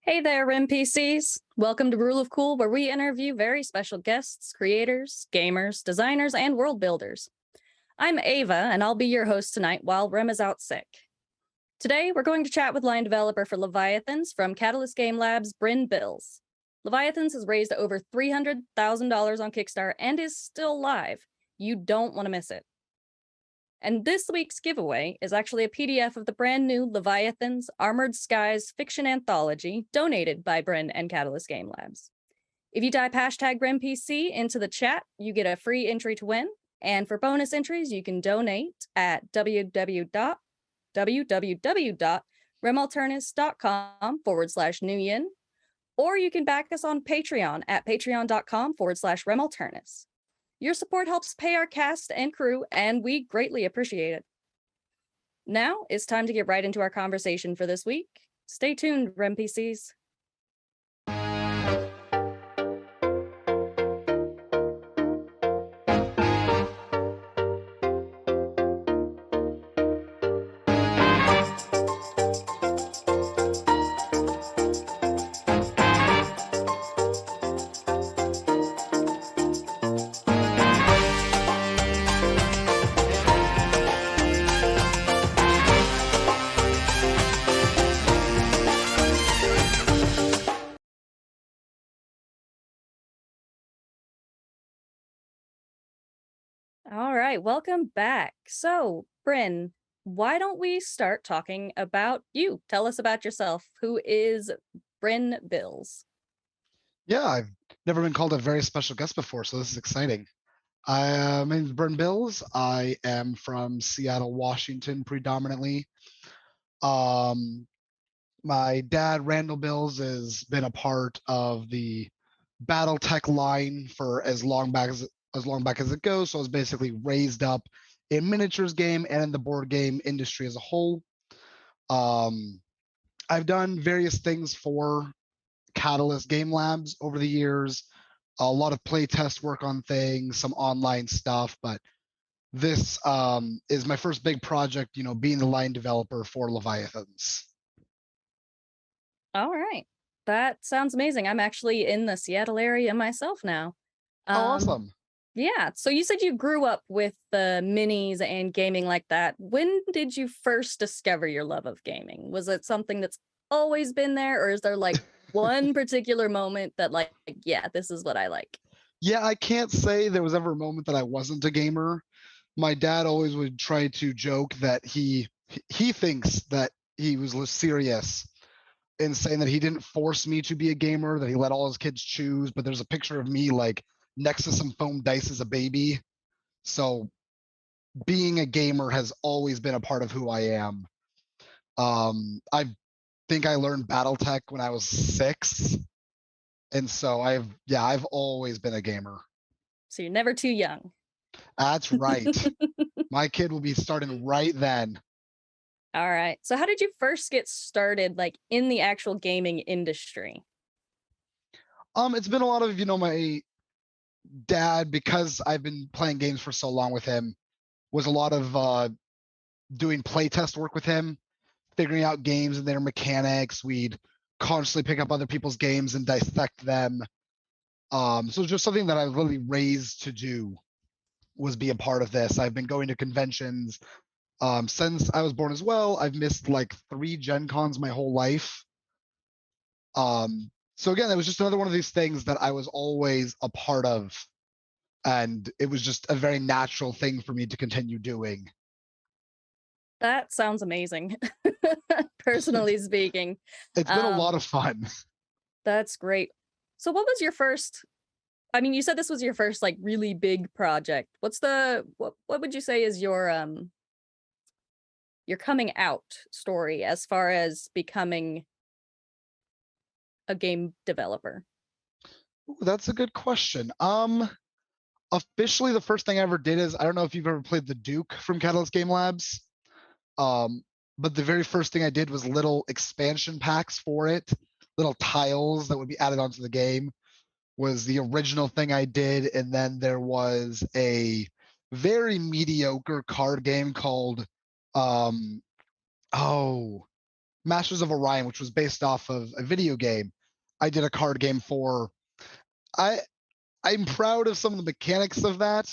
Hey there, NPCs. Welcome to Rule of Cool, where we interview very special guests, creators, gamers, designers, and world builders. I'm Ava, and I'll be your host tonight while Rem is out sick. Today, we're going to chat with line developer for Leviathans from Catalyst Game Labs, Bryn Bills. Leviathans has raised over $300,000 on Kickstarter and is still live. You don't want to miss it. And this week's giveaway is actually a PDF of the brand new Leviathans Armored Skies fiction anthology donated by Bryn and Catalyst Game Labs. If you type hashtag BrynPC into the chat, you get a free entry to win. And for bonus entries, you can donate at www.remalternus.com/newyin, or you can back us on Patreon at patreon.com/remalternus. Your support helps pay our cast and crew, and we greatly appreciate it. Now it's time to get right into our conversation for this week. Stay tuned, RemPCs. All right, welcome back. So, Bryn, why don't we start talking about you? Tell us about yourself. Who is Bryn Bills? Yeah, I've never been called a very special guest before, so this is exciting. My name is Bryn Bills. I am from Seattle, Washington, predominantly. My dad, Randall Bills, has been a part of the BattleTech line for as long back as it goes. So I was basically raised up in miniatures game and in the board game industry as a whole. I've done various things for Catalyst Game Labs over the years, a lot of playtest work on things, some online stuff, but this is my first big project, being the line developer for Leviathans. All right. That sounds amazing. I'm actually in the Seattle area myself now. Oh, awesome. Yeah. So you said you grew up with the minis and gaming like that. When did you first discover your love of gaming? Was it something that's always been there, or is there like one particular moment that yeah, this is what I like? Yeah, I can't say there was ever a moment that I wasn't a gamer. My dad always would try to joke that he thinks that he was serious in saying that he didn't force me to be a gamer, that he let all his kids choose, but there's a picture of me like next to some foam dice as a baby. So being a gamer has always been a part of who I am. I think I learned BattleTech when I was 6. And so I've always been a gamer. So you're never too young. That's right. My kid will be starting right then. All right. So how did you first get started like in the actual gaming industry? It's been a lot of, my dad, because I've been playing games for so long with him, was a lot of doing playtest work with him, figuring out games and their mechanics. We'd constantly pick up other people's games and dissect them. So it's just something that I was really raised to do, was be a part of this. I've been going to conventions since I was born as well. I've missed like 3 Gen Cons my whole life. So again, it was just another one of these things that I was always a part of. And it was just a very natural thing for me to continue doing. That sounds amazing. Personally speaking. It's been a lot of fun. That's great. So what was your first, I mean, you said this was your first like really big project. What would you say is your coming out story as far as becoming a game developer? Ooh, that's a good question. Officially, the first thing I ever did is, I don't know if you've ever played the Duke from Catalyst Game Labs, but the very first thing I did was little expansion packs for it, little tiles that would be added onto the game, was the original thing I did. And then there was a very mediocre card game called, oh, Masters of Orion, which was based off of a video game, I did a card game for. I'm proud of some of the mechanics of that,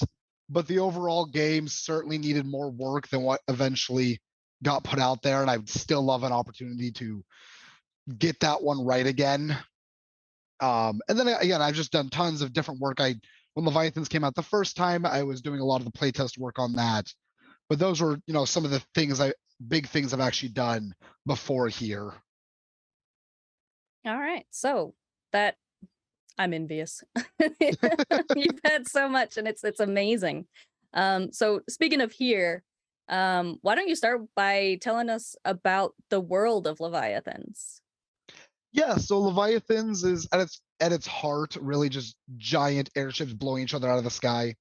but the overall game certainly needed more work than what eventually got put out there, and I'd still love an opportunity to get that one right again. And then again, I've just done tons of different work. When Leviathans came out the first time, I was doing a lot of the playtest work on that. But those were, some of the big things I've actually done before here. All right. So that I'm envious. You've had so much and it's amazing. So speaking of here, why don't you start by telling us about the world of Leviathans? Yeah, so Leviathans is at its heart really just giant airships blowing each other out of the sky.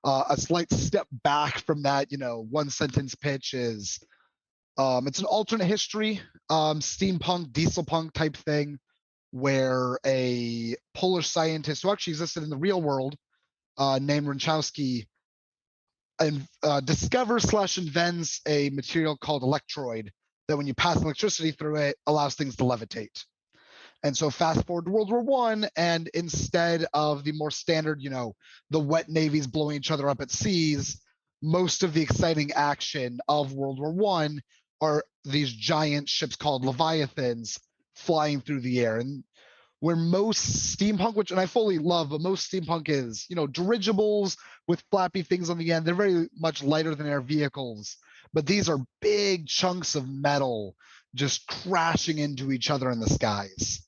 A slight step back from that, one sentence pitch is it's an alternate history, steampunk, diesel punk type thing, where a Polish scientist who actually existed in the real world, named Runchowski, and discovers/invents a material called electroid that when you pass electricity through it allows things to levitate. And so fast forward to World War One, and instead of the more standard, the wet navies blowing each other up at seas, most of the exciting action of World War One are these giant ships called Leviathans flying through the air. And where most steampunk, which and I fully love, but most steampunk is, dirigibles with flappy things on the end. They're very much lighter than air vehicles, but these are big chunks of metal just crashing into each other in the skies.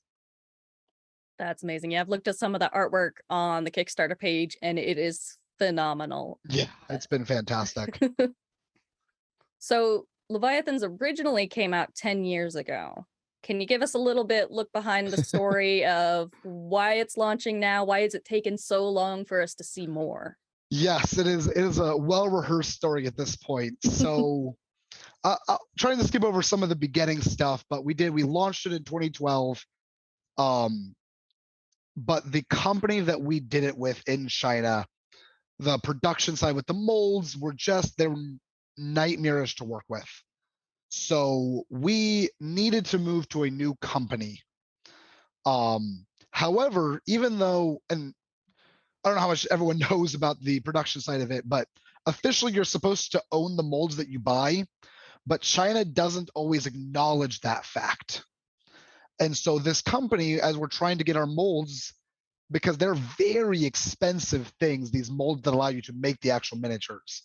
That's amazing. Yeah, I've looked at some of the artwork on the Kickstarter page and it is phenomenal. Yeah, it's been fantastic. So Leviathans originally came out 10 years ago. Can you give us a little bit look behind the story of why it's launching now? Why is it taking so long for us to see more? Yes, it is. It is a well-rehearsed story at this point. So, trying to skip over some of the beginning stuff, but we launched it in 2012. But the company that we did it with in China, the production side with the molds they were nightmarish to work with. So we needed to move to a new company. However, even though, and I don't know how much everyone knows about the production side of it, but officially you're supposed to own the molds that you buy, but China doesn't always acknowledge that fact. And so this company, as we're trying to get our molds, because they're very expensive things, these molds that allow you to make the actual miniatures,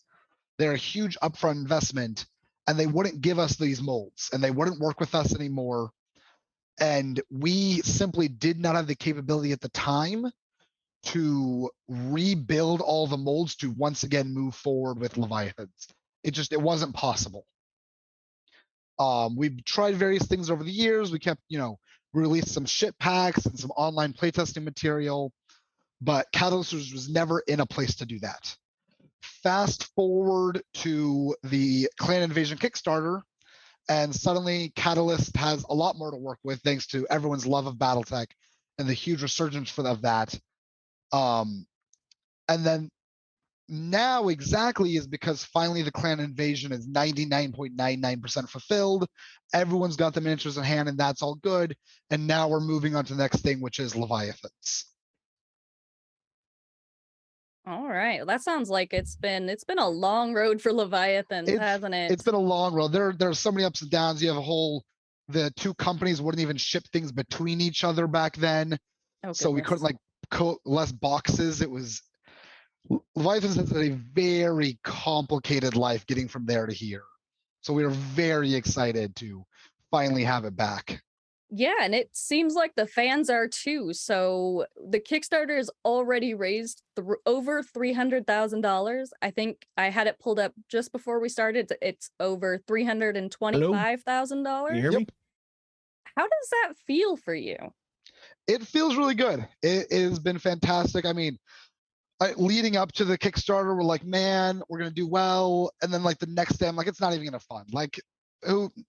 they're a huge upfront investment, and they wouldn't give us these molds and they wouldn't work with us anymore. And we simply did not have the capability at the time to rebuild all the molds to once again move forward with Leviathans. It wasn't possible. We've tried various things over the years. We kept, released some ship packs and some online playtesting material, but Catalyst was never in a place to do that. Fast forward to the Clan Invasion Kickstarter, and suddenly Catalyst has a lot more to work with thanks to everyone's love of BattleTech and the huge resurgence of that. And then now exactly is because finally the Clan Invasion is 99.99% fulfilled. Everyone's got the miniatures in hand and that's all good. And now we're moving on to the next thing, which is Leviathans. All right. Well, that sounds like it's been a long road for Leviathans, hasn't it? It's been a long road. There's so many ups and downs. You have the two companies wouldn't even ship things between each other back then. Oh, so we couldn't less boxes. Leviathans has a very complicated life getting from there to here. So we are very excited to finally have it back. Yeah, and it seems like the fans are too. So the Kickstarter has already raised over $300,000. I think I had it pulled up just before we started. It's over $325,000. You hear me? How does that feel for you? It feels really good. It has been fantastic. I mean, leading up to the Kickstarter, we're like, man, we're gonna do well, and then the next day, I'm like, it's not even gonna fund.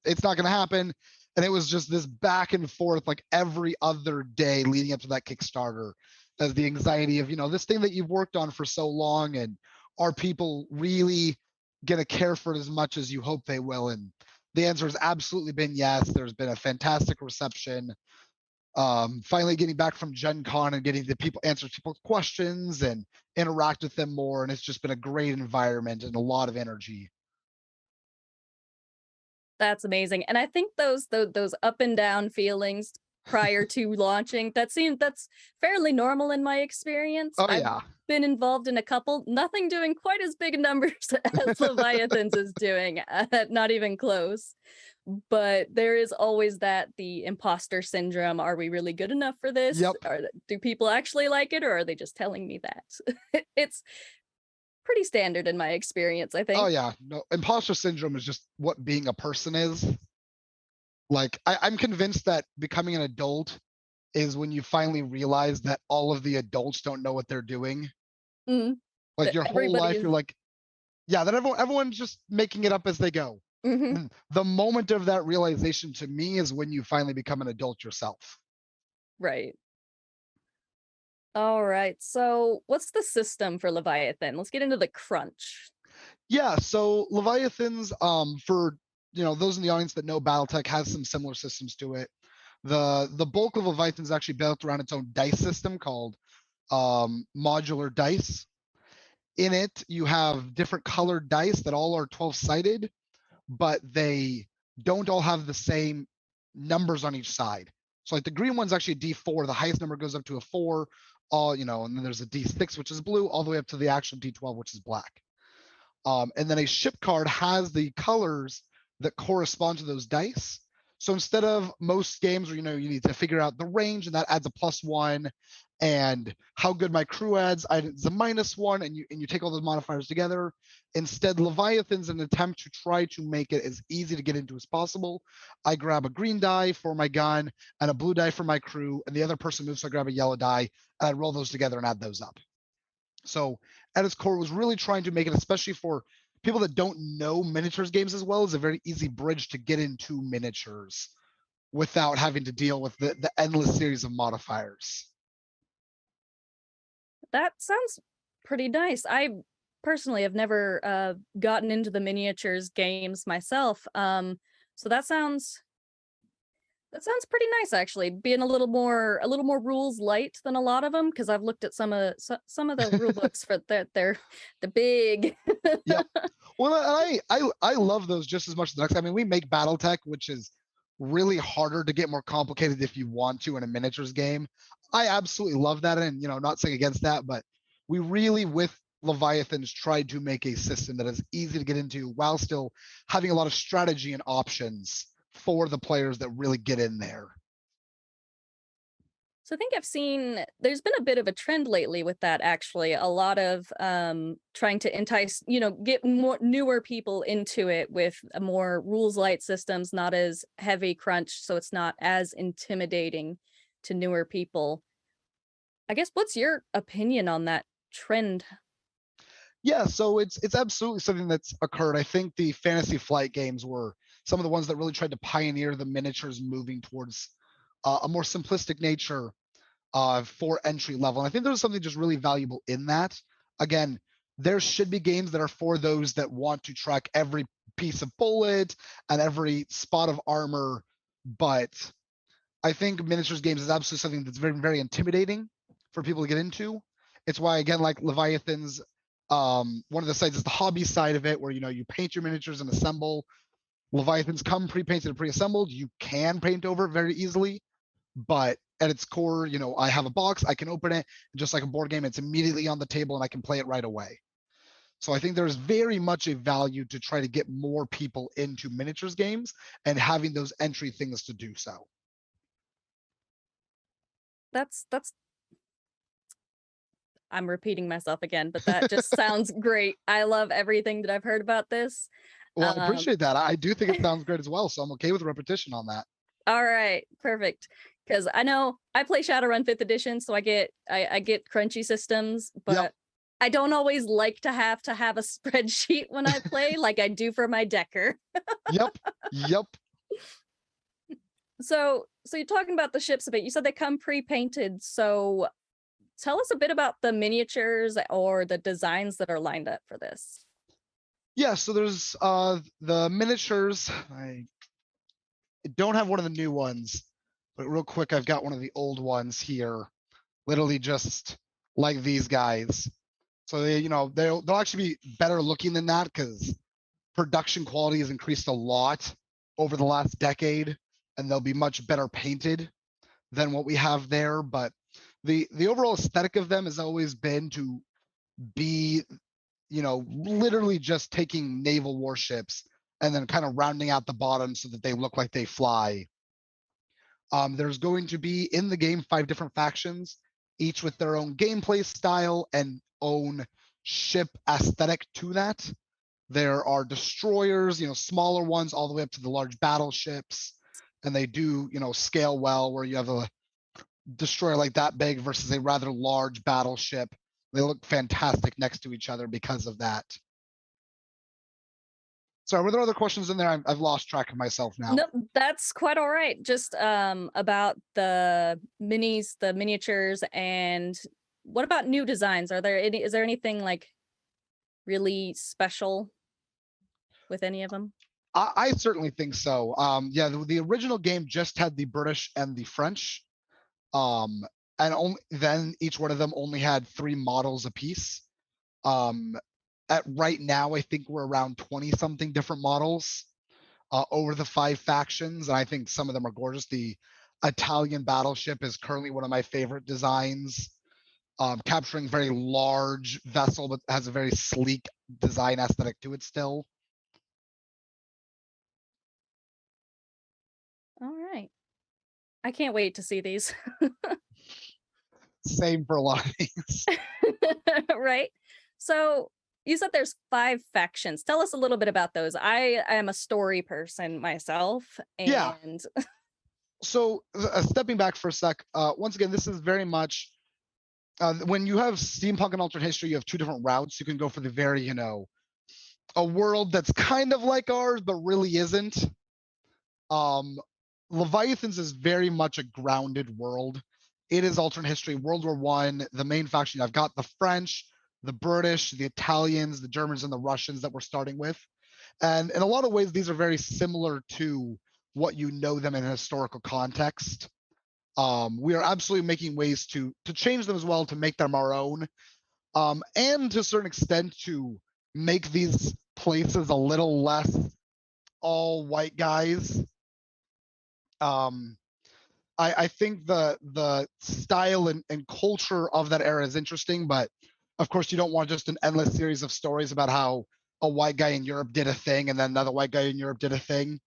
It's not gonna happen. And it was just this back and forth, every other day leading up to that Kickstarter, as the anxiety of this thing that you've worked on for so long, and are people really gonna care for it as much as you hope they will? And The answer has absolutely been yes. There's been a fantastic reception. Finally getting back from Gen Con and getting the people answer people's questions and interact with them more. And it's just been a great environment and a lot of energy. That's amazing. And I think those up and down feelings prior to launching, that's fairly normal in my experience. Oh I've yeah. been involved in a couple, nothing doing quite as big numbers as Leviathans is doing, not even close. But there is always the imposter syndrome. Are we really good enough for this? Yep. Do people actually like it, or are they just telling me that? It's pretty standard in my experience, I Oh think. yeah. No, imposter syndrome is just what being a person is. Like I'm convinced that becoming an adult is when you finally realize that all of the adults don't know what they're doing. Mm, Like that your whole everybody life, is. you're like, yeah, that everyone's just making it up as they go. Mhm. And the moment of that realization to me is when you finally become an adult yourself. Right. All right. So, what's the system for Leviathan? Let's get into the crunch. Yeah, so Leviathans, for those in the audience that know BattleTech has some similar systems to it. The bulk of Leviathan is actually built around its own dice system called modular dice. In it, you have different colored dice that all are 12 sided, but they don't all have the same numbers on each side. So like the green one's actually a D4. The highest number goes up to a 4. And then there's a D6, which is blue, all the way up to the actual D12, which is black. And then a ship card has the colors that correspond to those dice. So instead of most games where you need to figure out the range and that adds a +1, and how good my crew adds it's a -1, and you take all those modifiers together. Instead, Leviathan's an attempt to try to make it as easy to get into as possible. I grab a green die for my gun and a blue die for my crew, and the other person moves, so I grab a yellow die and I roll those together and add those up. So at its core, was really trying to make it, especially for people that don't know miniatures games as well, is a very easy bridge to get into miniatures without having to deal with the endless series of modifiers. That sounds pretty nice. I personally have never gotten into the miniatures games myself. So that sounds pretty nice actually. Being a little more rules light than a lot of them, because I've looked at some of the rule books for they're the big. Yep. Well, I love those just as much as the next. I mean, we make BattleTech, which is really harder to get more complicated if you want to in a miniatures game. I absolutely love that, and not saying against that, but we really with Leviathans tried to make a system that is easy to get into while still having a lot of strategy and options for the players that really get in there. So I think I've seen there's been a bit of a trend lately with that actually. A lot of trying to entice, get more newer people into it with a more rules light systems, not as heavy crunch, so it's not as intimidating to newer people. I guess what's your opinion on that trend? Yeah, so it's absolutely something that's occurred. I think the Fantasy Flight games were some of the ones that really tried to pioneer the miniatures moving towards a more simplistic nature for entry level. And I think there's something just really valuable in that. Again, there should be games that are for those that want to track every piece of bullet and every spot of armor, but I think miniatures games is absolutely something that's very, very intimidating for people to get into. It's why, again, like Leviathans, one of the sites is the hobby side of it, where you paint your miniatures and assemble. Leviathans come pre-painted and pre-assembled. You can paint over it very easily, but at its core, I have a box, I can open it, and just like a board game, it's immediately on the table and I can play it right away. So I think there's very much a value to try to get more people into miniatures games and having those entry things to do so. That's I'm repeating myself again, but that just sounds great. I love everything that I've heard about this. Well, I Um, appreciate that. I do think it sounds great as well, so I'm okay with repetition on that. all right, perfect. Because I know I play Shadowrun Fifth Edition, so I get crunchy systems, Yep, but I don't always like to have a spreadsheet when I play, like I do for my Decker. yep, yep. So you're talking about the ships a bit. You said they come pre-painted. So tell us a bit about the miniatures or the designs that are lined up for this. Yeah, so there's the miniatures. I don't have one of the new ones, but real quick, I've got one of the old ones here. Literally just like these guys. So they'll actually be better looking than that because production quality has increased a lot over the last decade, and they'll be much better painted than what we have there. But the overall aesthetic of them has always been to be, literally just taking naval warships and then kind of rounding out the bottom so that they look like they fly. There's going to be in the game 5 different factions, each with their own gameplay style and own ship aesthetic to that. There are destroyers, smaller ones all the way up to the large battleships, and they do, scale well where you have a destroyer like that big versus a rather large battleship. They look fantastic next to each other because of that. Sorry, were there other questions in there? I've lost track of myself now. Nope, that's quite all right. Just about the minis, the miniatures, and what about new designs? Is there anything like really special with any of them? I certainly think so. Yeah, the original game just had the British and the French, and then each one of them only had 3 models apiece. At right now, I think we're around 20 something different models over the 5 factions, and I think some of them are gorgeous. The Italian battleship is currently one of my favorite designs, capturing very large vessel, but has a very sleek design aesthetic to it still. All right. I can't wait to see these. Same for a lot of these. Right? So you said there's 5 factions. Tell us a little bit about those. I am a story person myself, Yeah. and So stepping back for a sec, once again, this is very much when you have steampunk and alternate history, you have 2 different routes. You can go for the very, a world that's kind of like ours, but really isn't. Um, Leviathans is very much a grounded world. It is alternate history, World War One. The main faction, I've got the French, the British, the Italians, the Germans, and the Russians that we're starting with. And in a lot of ways, these are very similar to what you know them in a historical context. We are absolutely making ways to change them as well, to make them our own, and to a certain extent to make these places a little less all white guys. Um, I think the style and culture of that era is interesting, but of course you don't want just an endless series of stories about how a white guy in Europe did a thing and then another white guy in Europe did a thing.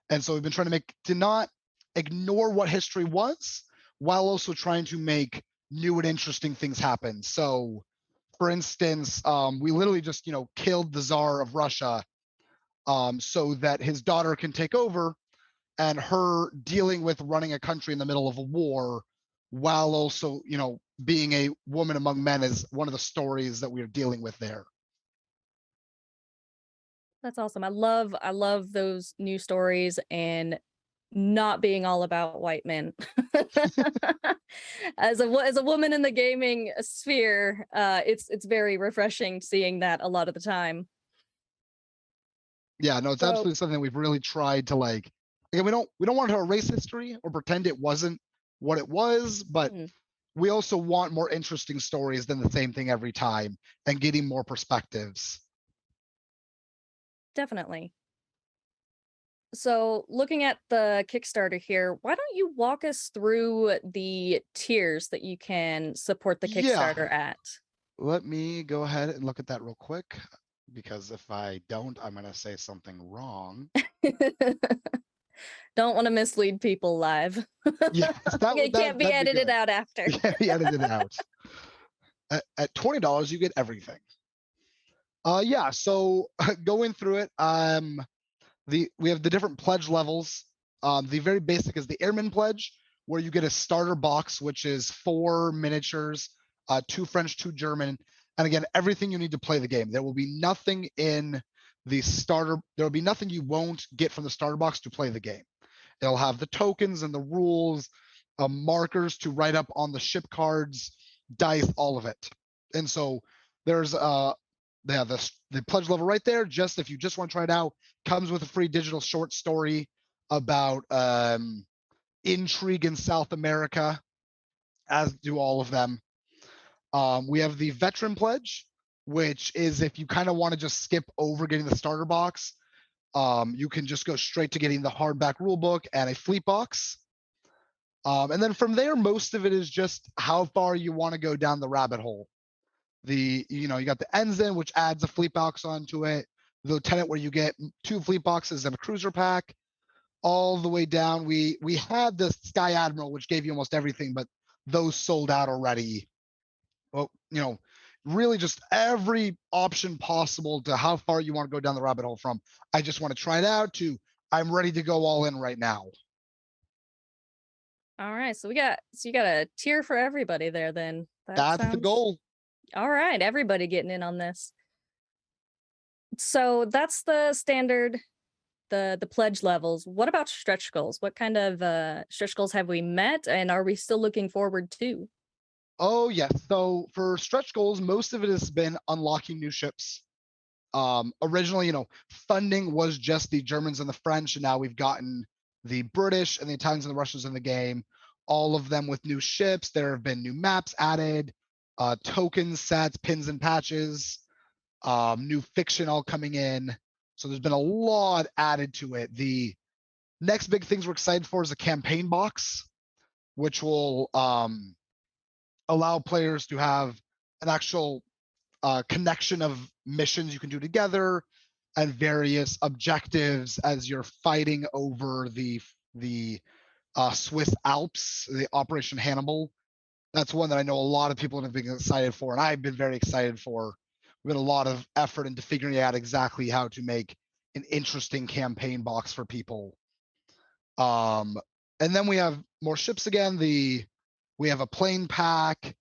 And so we've been trying to not ignore what history was while also trying to make new and interesting things happen. So for instance, we literally just, killed the Tsar of Russia so that his daughter can take over, and her dealing with running a country in the middle of a war while also, being a woman among men is one of the stories that we're dealing with there. that's awesome. I love those new stories and not being all about white men. As a woman in the gaming sphere, it's very refreshing seeing that a lot of the time. Yeah, no, it's So absolutely something we've really tried to like. Again, we don't want to erase history or pretend it wasn't what it was, but mm, we also want more interesting stories than the same thing every time and getting more perspectives. definitely. So looking at the Kickstarter here, why don't you walk us through the tiers that you can support the Yeah, Kickstarter at? let me go ahead and look at that real quick because if I don't, I'm going to say something wrong. Don't want to mislead people live. Yes, that It would can't be that'd be edited good. out after. Yeah, we edited it out. At $20, you get everything. Yeah. So going through it, we have the different pledge levels. The very basic is the Airman pledge, where you get a starter box, which is 4 miniatures, 2 French, 2 German, and again, everything you need to play the game. There will be nothing in the starter. There will be nothing you won't get from the starter box to play the game. It'll have the tokens and the rules, markers to write up on the ship cards, dice, all of it. And so there's the pledge level right there. Just if you just want to try it out, comes with a free digital short story about intrigue in South America, as do all of them. We have the veteran pledge, which is if you kind of want to just skip over getting the starter box, you can just go straight to getting the hardback rule book and a fleet box. And then from there, most of it is just how far you want to go down the rabbit hole. You got the ensign, which adds a fleet box onto it. The lieutenant, where you get 2 fleet boxes and a cruiser pack. All the way down, we had the Sky Admiral, which gave you almost everything, but those sold out already. Well, really just every option possible to how far you want to go down the rabbit hole from I just want to try it out to I'm ready to go all in right now. All right, so you got a tier for everybody there then. That's the goal. All right, everybody getting in on this. So that's the standard, the pledge levels. What about stretch goals? What kind of stretch goals have we met, and are we still looking forward to? Oh yes. So for stretch goals, most of it has been unlocking new ships. Originally, funding was just the Germans and the French, and now we've gotten the British and the Italians and the Russians in the game, all of them with new ships. There have been new maps added, tokens, sets, pins and patches, new fiction all coming in. So there's been a lot added to it. The next big things we're excited for is a campaign box, which will allow players to have an actual connection of missions you can do together and various objectives as you're fighting over the Swiss Alps, the Operation Hannibal. That's one that I know a lot of people have been excited for, and I've been very excited for. We put a lot of effort into figuring out exactly how to make an interesting campaign box for people. And then we have more ships again. We have a plane pack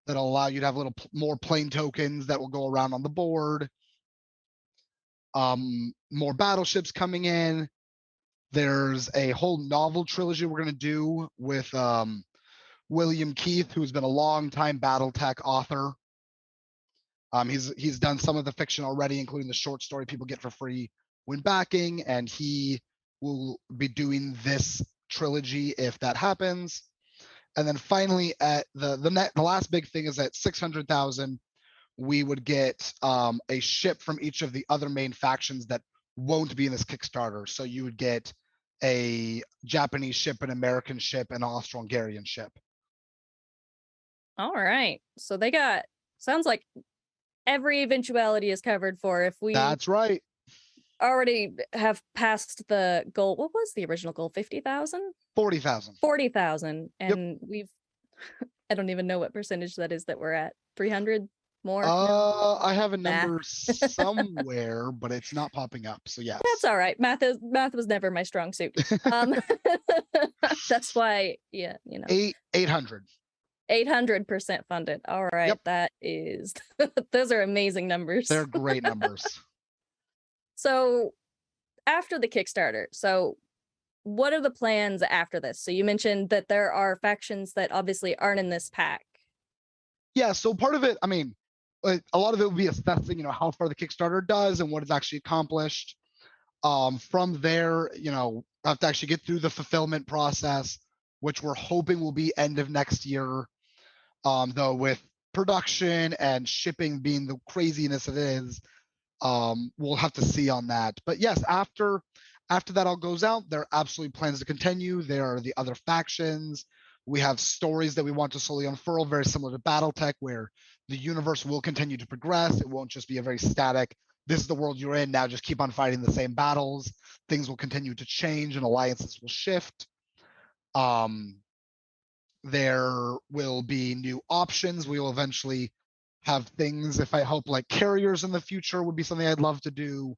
that'll allow you to have a little more plane tokens that will go around on the board. More battleships coming in. There's a whole novel trilogy we're going to do with William Keith, who's been a long-time BattleTech author. He's done some of the fiction already, including the short story people get for free when backing, and he will be doing this trilogy if that happens. And then finally, at the last big thing is at 600,000, we would get a ship from each of the other main factions that won't be in this Kickstarter. So you would get a Japanese ship, an American ship, and an Austro-Hungarian ship. All right. So sounds like every eventuality is covered for. If we That's right. already have passed the goal. What was the original goal? 50,000? 40,000. 40,000. And we've, I don't even know what percentage that is that we're at. 300 more? No. I have a number somewhere, but it's not popping up. So yes. That's all right. Math was never my strong suit. That's why, 800. 800% funded. All right. Yep. That is, those are amazing numbers. They're great numbers. So after the Kickstarter, what are the plans after this? So you mentioned that there are factions that obviously aren't in this pack. Yeah. So part of it, a lot of it will be assessing, how far the Kickstarter does and what it's actually accomplished. From there, I have to actually get through the fulfillment process, which we're hoping will be end of next year. Though with production and shipping being the craziness it is, we'll have to see on that. But yes, after that all goes out, there are absolutely plans to continue. There are the other factions. We have stories that we want to slowly unfurl, very similar to BattleTech, where the universe will continue to progress. It won't just be a very static, this is the world you're in, now just keep on fighting the same battles. Things will continue to change and alliances will shift. There will be new options. We will eventually have things, if I hope, like carriers in the future would be something I'd love to do.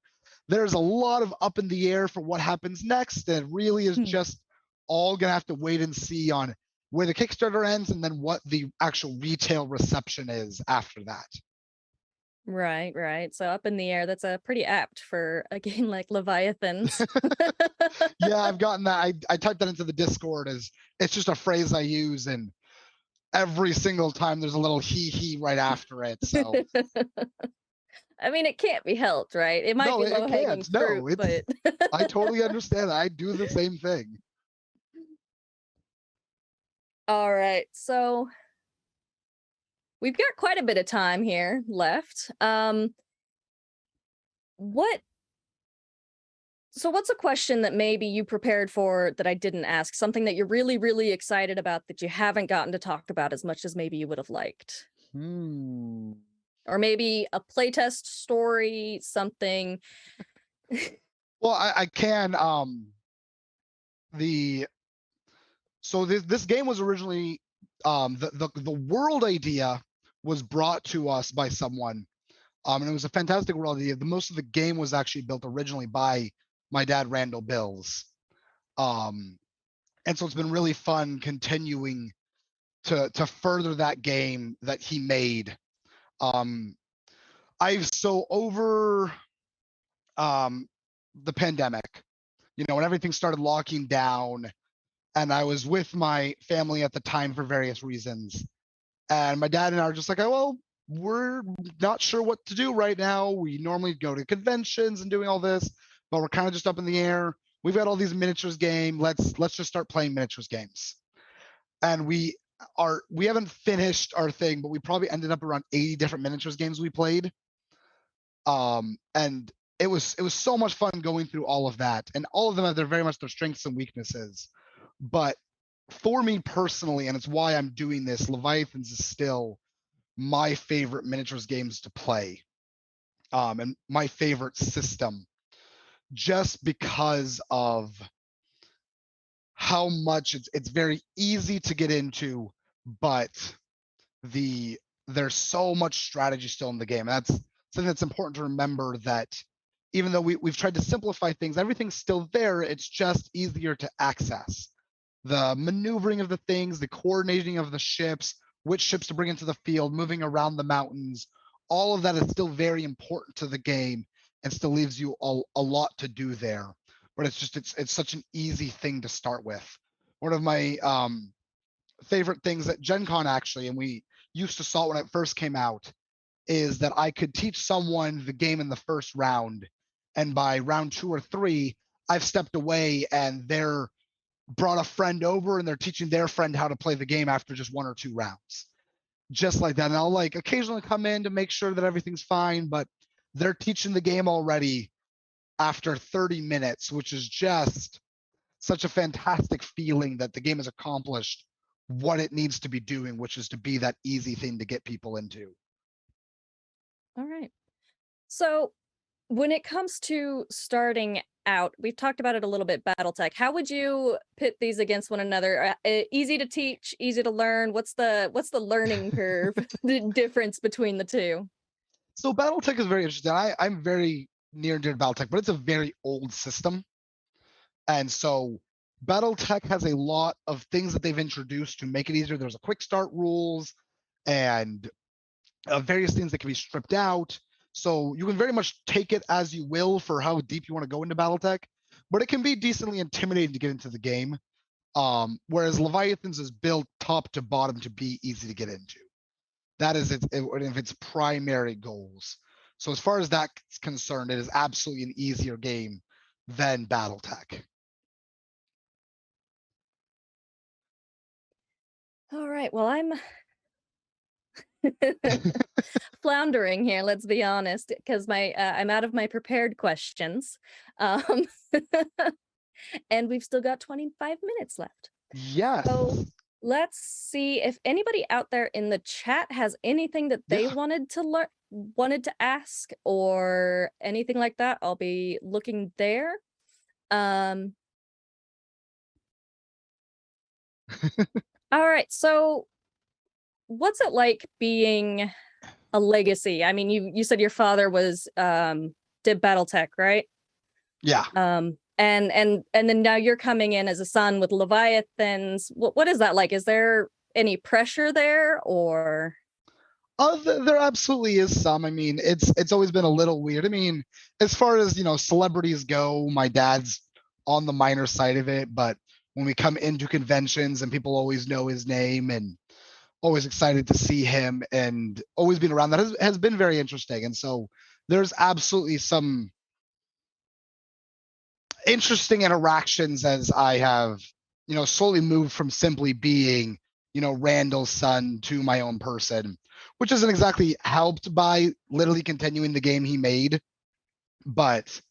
There's a lot of up in the air for what happens next. It really is just all going to have to wait and see on where the Kickstarter ends and then what the actual retail reception is after that. Right. So up in the air, that's pretty apt for a game like Leviathans. Yeah, I've gotten that. I typed that into the Discord as it's just a phrase I use, and every single time there's a little hee right after it. So I mean, it can't be helped, right? It might No, be it low-hanging can't. fruit, No, but I totally understand. I do the same thing. all right. So we've got quite a bit of time here left. What what's a question that maybe you prepared for that I didn't ask? Something that you're really, really excited about that you haven't gotten to talk about as much as maybe you would have liked? Hmm. Or maybe a playtest story, something. Well, I can the so this game was originally the world idea was brought to us by someone. And it was a fantastic world idea. The most of the game was actually built originally by my dad, Randall Bills. Um, and so it's been really fun continuing to further that game that he made. Um, I've so over the pandemic, when everything started locking down, and I was with my family at the time for various reasons. And my dad and I are just like, oh, well, we're not sure what to do right now. We normally go to conventions and doing all this, but we're kind of just up in the air. We've got all these miniatures game. Let's just start playing miniatures games. And we haven't finished our thing, but we probably ended up around 80 different miniatures games we played. And it was so much fun going through all of that. And all of them have very much their strengths and weaknesses. But for me personally, and it's why I'm doing this, Leviathans is still my favorite miniatures games to play, and my favorite system, just because of how much it's very easy to get into, but there's so much strategy still in the game. And that's something that's important to remember, that even though we've tried to simplify things, everything's still there. It's just easier to access. The maneuvering of the things, the coordinating of the ships, which ships to bring into the field, moving around the mountains, all of that is still very important to the game and still leaves you a lot to do there. But it's such an easy thing to start with. One of my favorite things at Gen Con, actually, and we used to saw it when it first came out, is that I could teach someone the game in the first round, and by round 2 or 3, I've stepped away and they're brought a friend over and they're teaching their friend how to play the game after just 1 or 2 rounds, just like that. And I'll like occasionally come in to make sure that everything's fine, but they're teaching the game already after 30 minutes, which is just such a fantastic feeling that the game has accomplished what it needs to be doing, which is to be that easy thing to get people into. All right. So when it comes to starting out, we've talked about it a little bit, BattleTech. How would you pit these against one another? Easy to teach, easy to learn. What's the learning curve, the difference between the two? So Battletech is very interesting. I'm very near and dear to Battletech, but it's a very old system. And so Battletech has a lot of things that they've introduced to make it easier. There's a quick start rules and various things that can be stripped out. So you can very much take it as you will for how deep you want to go into Battletech, but it can be decently intimidating to get into the game. Whereas Leviathans is built top to bottom to be easy to get into. That is one of its primary goals. So as far as that's concerned, it is absolutely an easier game than Battletech. All right. Well, I'm floundering here, let's be honest, because my I'm out of my prepared questions. Um and we've still got 25 minutes left. Yes. So let's see if anybody out there in the chat has anything that they Yeah. wanted to ask or anything like that. I'll be looking there. Um all right. So what's it like being a legacy? I mean, you said your father was did BattleTech, right? Yeah. And then now you're coming in as a son with Leviathans. What is that like? Is there any pressure there or There absolutely is some. I mean, it's always been a little weird. I mean, as far as celebrities go, my dad's on the minor side of it, but when we come into conventions and people always know his name and always excited to see him and always being around, that has been very interesting. And so there's absolutely some interesting interactions as I have, slowly moved from simply being, Randall's son to my own person, which isn't exactly helped by literally continuing the game he made. But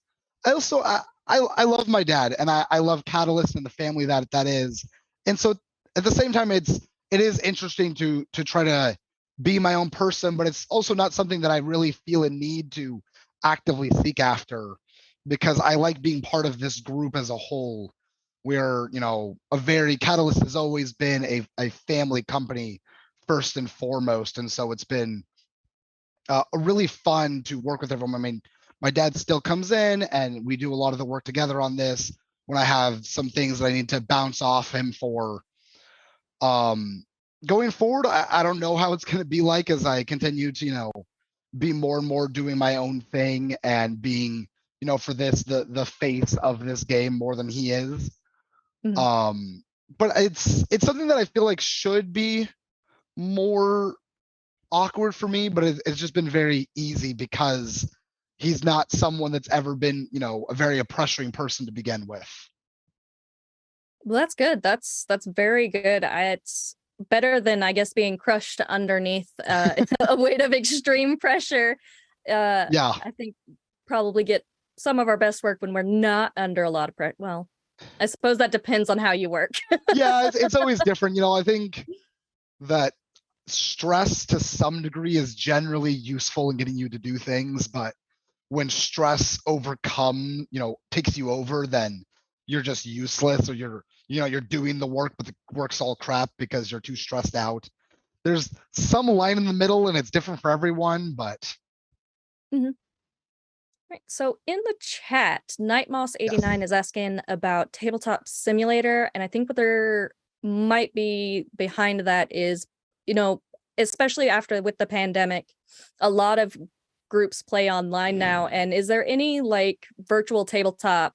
I also I love my dad, and I love Catalyst and the family that is. And so at the same time, it is interesting to try to be my own person, but it's also not something that I really feel a need to actively seek after, because I like being part of this group as a whole, where, a very Catalyst has always been a family company first and foremost. And so it's been really fun to work with everyone. I mean, my dad still comes in and we do a lot of the work together on this when I have some things that I need to bounce off him for. Going forward, I don't know how it's going to be like as I continue to, be more and more doing my own thing and being, for this, the face of this game more than he is. Mhm. But it's something that I feel like should be more awkward for me, but it's just been very easy because he's not someone that's ever been, a very pressuring person to begin with. Well, that's good. That's very good. It's better than, I guess, being crushed underneath a weight of extreme pressure. Yeah. I think probably get some of our best work when we're not under a lot of pressure. Well, I suppose that depends on how you work. Yeah, it's always different. I think that stress to some degree is generally useful in getting you to do things, but when stress takes you over, then you're just useless, or you're doing the work, but the work's all crap because you're too stressed out. There's some line in the middle, and it's different for everyone, but Mhm. Right. So in the chat, yes. Nightmoss89 is asking about Tabletop Simulator, and I think what there might be behind that is, you know, especially after with the pandemic, a lot of groups play online now. And is there any like virtual tabletop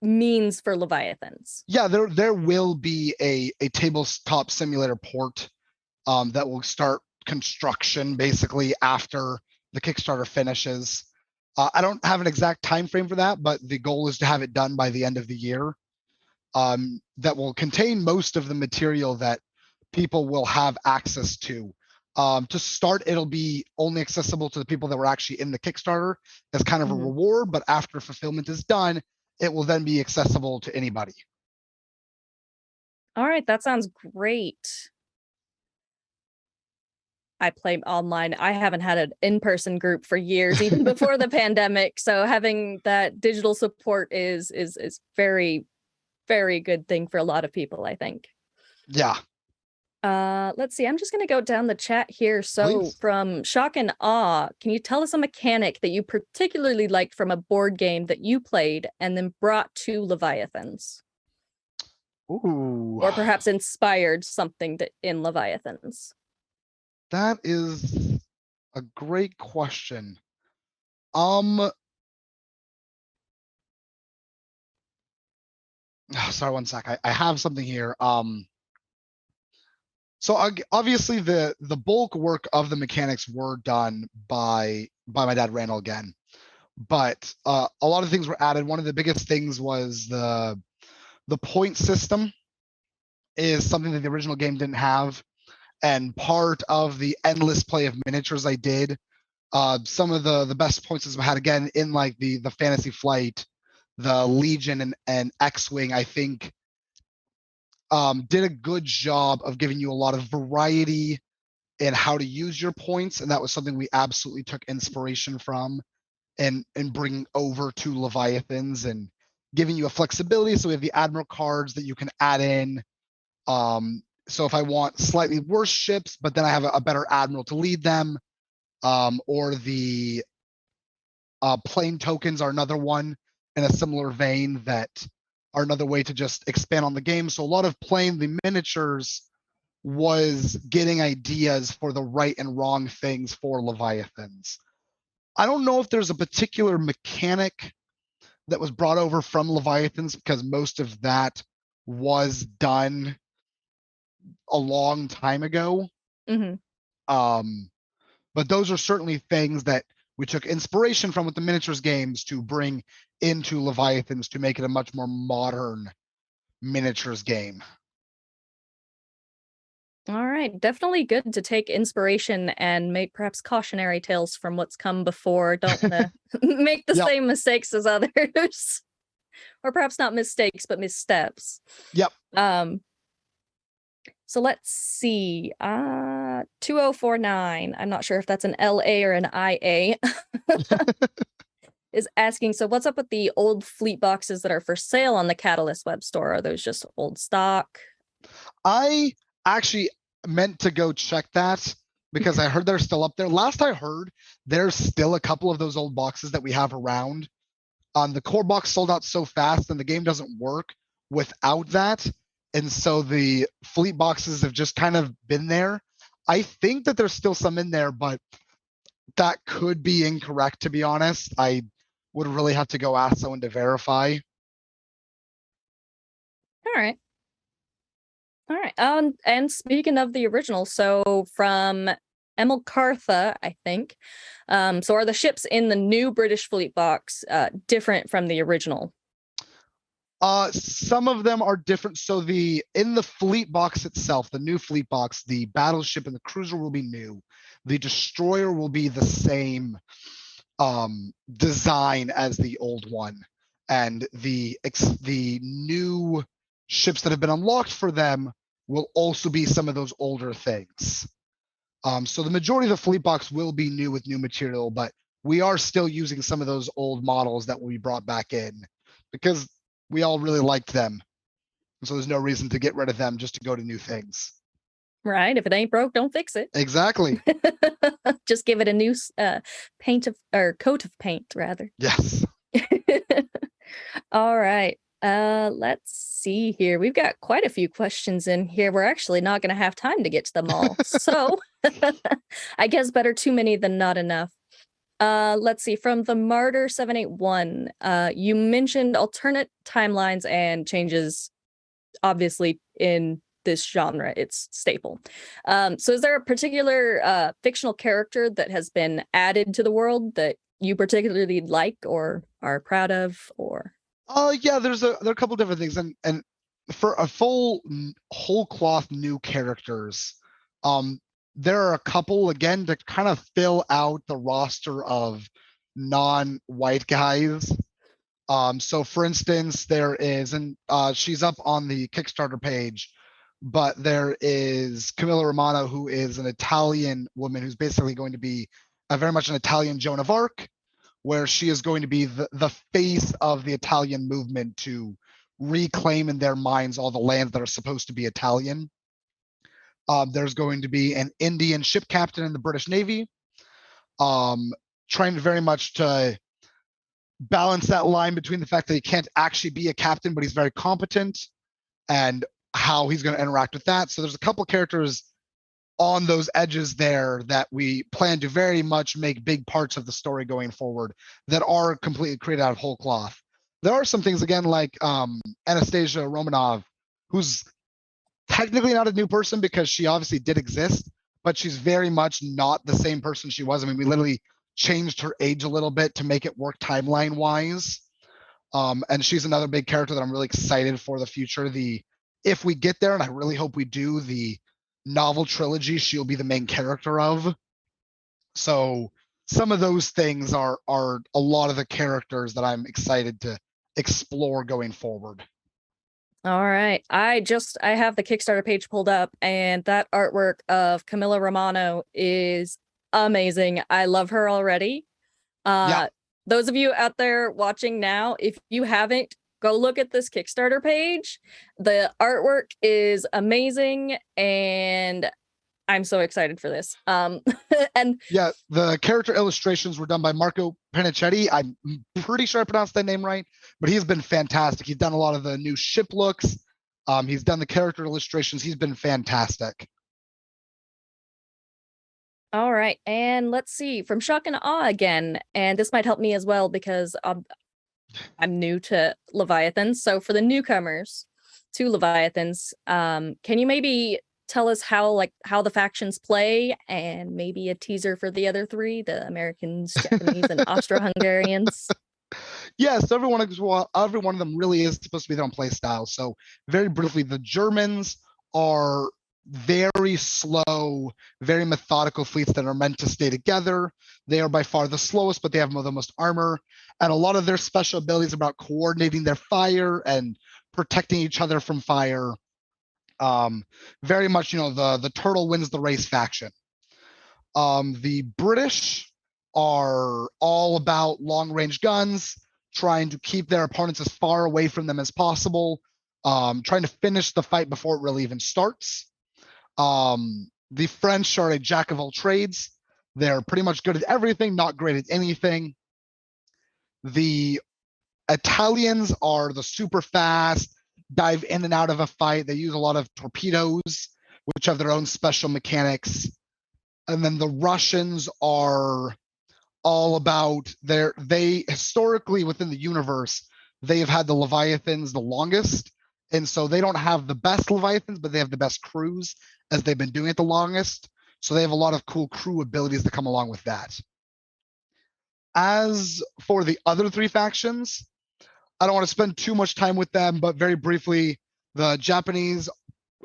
means for Leviathans? Yeah, there will be a tabletop simulator port that will start construction basically after the Kickstarter finishes. I don't have an exact time frame for that, but the goal is to have it done by the end of the year. That will contain most of the material that people will have access to. To start, it'll be only accessible to the people that were actually in the Kickstarter as kind of a Mhm. reward, but after fulfillment is done, it will then be accessible to anybody. All right, that sounds great. I play online. I haven't had an in-person group for years, even before the pandemic. So having that digital support is very, very good thing for a lot of people, I think. Yeah, Let's see. I'm just gonna go down the chat here. So please. from Shock and Awe, can you tell us a mechanic that you particularly liked from a board game that you played and then brought to Leviathans? Ooh, Or perhaps inspired something in Leviathans? that is a great question. Um, sorry, one sec. I have something here. So obviously the bulk work of the mechanics were done by my dad Randall again, but a lot of things were added. One of the biggest things was the point system is something that the original game didn't have, and part of the endless play of miniatures I did. Some of the best point systems I had again in like the Fantasy Flight, the Legion and X-Wing, I think did a good job of giving you a lot of variety in how to use your points, and that was something we absolutely took inspiration from and bringing over to Leviathans and giving you a flexibility. So we have the Admiral cards that you can add in. So if I want slightly worse ships, but then I have a better Admiral to lead them, or the plane tokens are another one in a similar vein that are another way to just expand on the game. So a lot of playing the miniatures was getting ideas for the right and wrong things for Leviathans. I don't know if there's a particular mechanic that was brought over from Leviathans, because most of that was done a long time ago. Mhm. Um, but those are certainly things that we took inspiration from what the miniatures games to bring into Leviathans to make it a much more modern miniatures game. All right, definitely good to take inspiration and make perhaps cautionary tales from what's come before. Don't want to make the Yep. same mistakes as others, or perhaps not mistakes, but missteps. Yep. So let's see. 2049. I'm not sure if that's an LA or an IA. Is asking, so what's up with the old fleet boxes that are for sale on the Catalyst web store? Are those just old stock? I actually meant to go check that because I heard they're still up there. Last I heard, there's still a couple of those old boxes that we have around. The core box sold out so fast and the game doesn't work without that. And so the fleet boxes have just kind of been there. I think that there's still some in there, but that could be incorrect, to be honest. I would really have to go ask someone to verify. All right. All right. And speaking of the original, so from Emil Cartha, I think. So are the ships in the new British fleet box different from the original? Some of them are different. So in the fleet box itself, the new fleet box, the battleship and the cruiser will be new. The destroyer will be the same design as the old one, and the new ships that have been unlocked for them will also be some of those older things. So the majority of the fleet box will be new with new material, but we are still using some of those old models that will be brought back in because we all really liked them. So there's no reason to get rid of them just to go to new things. Right. If it ain't broke, don't fix it. Exactly. Just give it a new coat of paint, rather. Yes. All right. Let's see here. We've got quite a few questions in here. We're actually not going to have time to get to them all. So I guess better too many than not enough. Let's see. From the Martyr 781, you mentioned alternate timelines and changes, obviously, in this genre. It's staple. So is there a particular fictional character that has been added to the world that you particularly like or are proud of, or? Yeah, there are a couple different things, and for a full whole cloth new characters, there are a couple again to kind of fill out the roster of non-white guys. So for instance, there is, and she's up on the Kickstarter page, but there is Camilla Romano, who is an Italian woman who's basically going to be very much an Italian Joan of Arc, where she is going to be the face of the Italian movement to reclaim in their minds all the lands that are supposed to be Italian. There's going to be an Indian ship captain in the British Navy, trying very much to balance that line between the fact that he can't actually be a captain, but he's very competent, and how he's going to interact with that. So there's a couple characters on those edges there that we plan to very much make big parts of the story going forward that are completely created out of whole cloth. There are some things again like Anastasia Romanov, who's technically not a new person because she obviously did exist, but she's very much not the same person she was. I mean, we literally changed her age a little bit to make it work timeline wise. And she's another big character that I'm really excited for the future. If we get there, and I really hope we do, the novel trilogy she'll be the main character of. So some of those things are a lot of the characters that I'm excited to explore going forward. All right. I have the Kickstarter page pulled up, and that artwork of Camilla Romano is amazing. I love her already. Yeah. Those of you out there watching now, if you haven't, go look at this Kickstarter page. The artwork is amazing, and I'm so excited for this. And yeah, the character illustrations were done by Marco Panicetti. I'm pretty sure I pronounced that name right, but he's been fantastic. He's done a lot of the new ship looks. He's done the character illustrations. He's been fantastic. All right, and let's see, from Shock and Awe again, and this might help me as well because I'm new to Leviathans. So for the newcomers to Leviathans, can you maybe tell us how the factions play, and maybe a teaser for the other three, the Americans, Japanese, and Austro-Hungarians? Yes, every one of them really is supposed to be their own play style. So very briefly, the Germans are very slow, very methodical fleets that are meant to stay together. They are by far the slowest, but they have the most armor. And a lot of their special abilities about coordinating their fire and protecting each other from fire. Very much, the turtle wins the race faction. The British are all about long range guns, trying to keep their opponents as far away from them as possible, trying to finish the fight before it really even starts. The French are a jack of all trades. They're pretty much good at everything, not great at anything. The Italians are the super fast, dive in and out of a fight. They use a lot of torpedoes, which have their own special mechanics. And then the Russians are all about they historically within the universe, they have had the Leviathans the longest. And so they don't have the best Leviathans, but they have the best crews as they've been doing it the longest. So they have a lot of cool crew abilities that come along with that. As for the other three factions, I don't want to spend too much time with them, but very briefly, the Japanese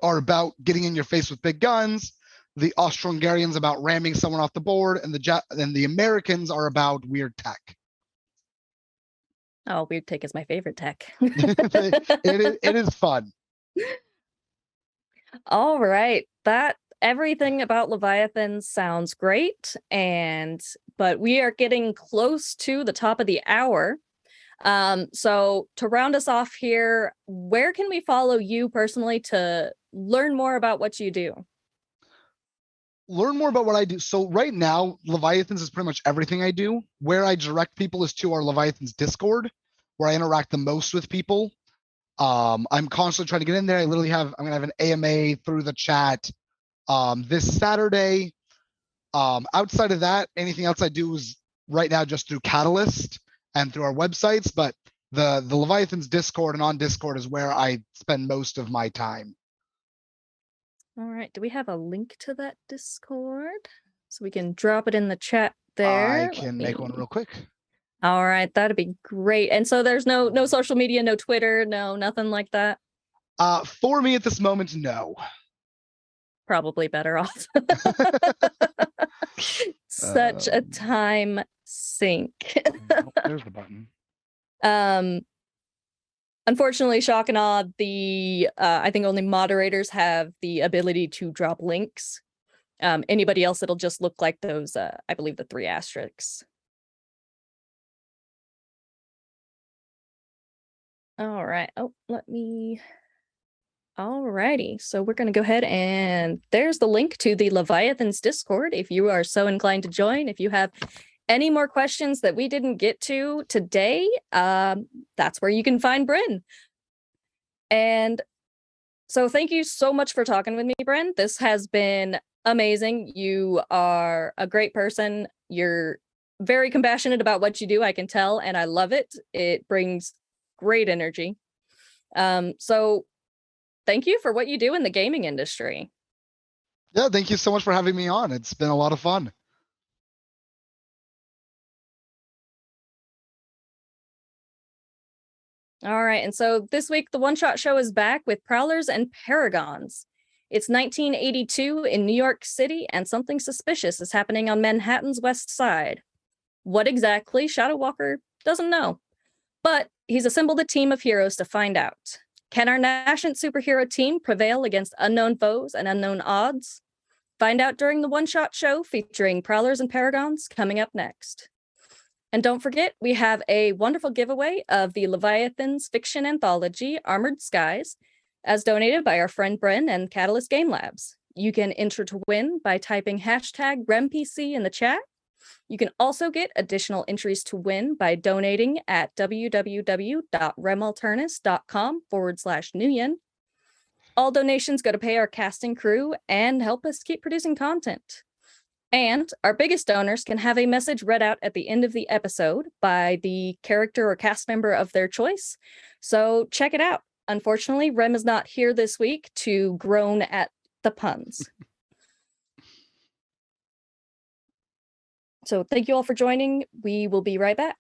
are about getting in your face with big guns. The Austro-Hungarians about ramming someone off the board, and the Americans are about weird tech. Oh, weird tech is my favorite tech. It is fun. All right. Everything about Leviathan sounds great, but we are getting close to the top of the hour. So to round us off here, where can we follow you personally to learn more about what you do? Learn more about what I do. So right now, Leviathans is pretty much everything I do. Where I direct people is to our Leviathans Discord, where I interact the most with people. I'm constantly trying to get in there. I'm gonna have an AMA through the chat this Saturday. Outside of that, anything else I do is right now just through Catalyst and through our websites. But the Leviathans Discord and on Discord is where I spend most of my time. All right. Do we have a link to that Discord? So we can drop it in the chat there. I can make one real quick. All right, that'd be great. And so there's no social media, no Twitter, nothing like that? For me at this moment, no. Probably better off. Such a time sink. There's the button. Unfortunately, Shock and Awe, I think only moderators have the ability to drop links. Anybody else, it'll just look like those, I believe the 3 asterisks. All right. Oh, Alrighty. So we're going to go ahead and there's the link to the Leviathans Discord if you are so inclined to join. If you have any more questions that we didn't get to today, that's where you can find Bryn. And so thank you so much for talking with me, Bryn. This has been amazing. You are a great person. You're very compassionate about what you do, I can tell, and I love it. It brings great energy. So thank you for what you do in the gaming industry. Yeah, thank you so much for having me on. It's been a lot of fun. All right, and so this week the One Shot Show is back with Prowlers and Paragons. It's 1982 in New York City, and something suspicious is happening on Manhattan's West Side. What exactly, Shadow Walker doesn't know, but he's assembled a team of heroes to find out. Can our nascent superhero team prevail against unknown foes and unknown odds? Find out during the One Shot Show featuring Prowlers and Paragons coming up next. And don't forget, we have a wonderful giveaway of the Leviathans fiction anthology, Armored Skies, as donated by our friend Bryn and Catalyst Game Labs. You can enter to win by typing hashtag RemPC in the chat. You can also get additional entries to win by donating at www.remalternus.com/Nuyen. All donations go to pay our casting crew and help us keep producing content. And our biggest donors can have a message read out at the end of the episode by the character or cast member of their choice. So check it out. Unfortunately, Rem is not here this week to groan at the puns. So thank you all for joining. We will be right back.